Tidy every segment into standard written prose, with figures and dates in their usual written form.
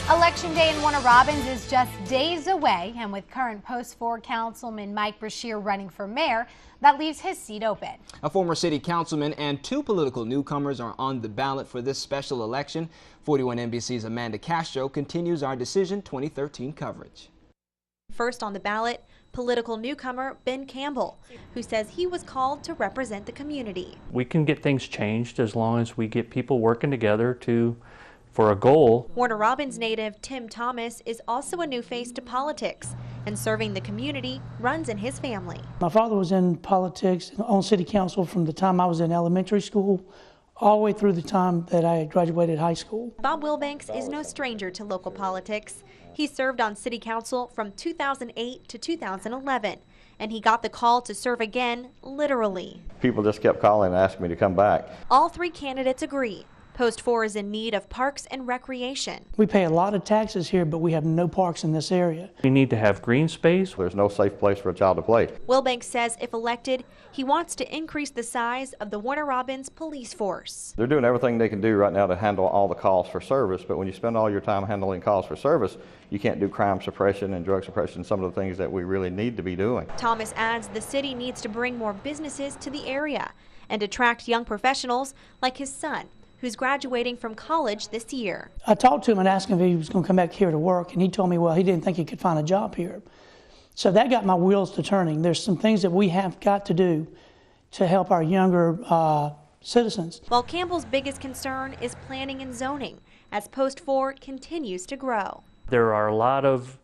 Election Day in Warner Robins is just days away, and with current Post 4 Councilman Mike Brashear running for mayor, that leaves his seat open. A former city councilman and two political newcomers are on the ballot for this special election. 41 NBC's Amanda Castro continues our Decision 2013 coverage. First on the ballot, political newcomer Ben Campbell, who says he was called to represent the community. We can get things changed as long as we get people working together for a goal. Warner Robins native Tim Thomas is also a new face to politics, and serving the community runs in his family. My father was in politics on city council from the time I was in elementary school all the way through the time that I graduated high school. Bob Wilbanks is no stranger to local politics. He served on city council from 2008 to 2011, and he got the call to serve again, literally. People just kept calling and asking me to come back. All three candidates agree. Post 4 is in need of parks and recreation. We pay a lot of taxes here, but we have no parks in this area. We need to have green space. There's no safe place for a child to play. Wilbanks says if elected, he wants to increase the size of the Warner Robins police force. They're doing everything they can do right now to handle all the calls for service, but when you spend all your time handling calls for service, you can't do crime suppression and drug suppression, some of the things that we really need to be doing. Thomas adds the city needs to bring more businesses to the area and attract young professionals like his son, who's graduating from college this year. I talked to him and asked him if he was going to come back here to work, and he told me, well, he didn't think he could find a job here. So that got my wheels to turning. There's some things that we have got to do to help our younger citizens. While Campbell's biggest concern is planning and zoning, as Post 4 continues to grow. There are a lot of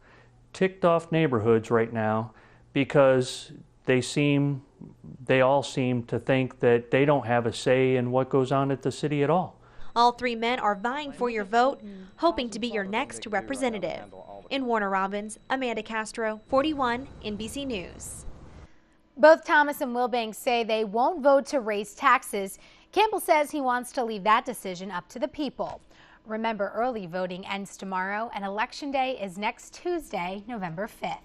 ticked off neighborhoods right now because they all seem to think that they don't have a say in what goes on at the city at all. All three men are vying for your vote, hoping to be your next representative. In Warner Robins, Amanda Castro, 41 NBC News. Both Thomas and Wilbanks say they won't vote to raise taxes. Campbell says he wants to leave that decision up to the people. Remember, early voting ends tomorrow, and Election Day is next Tuesday, November 5th.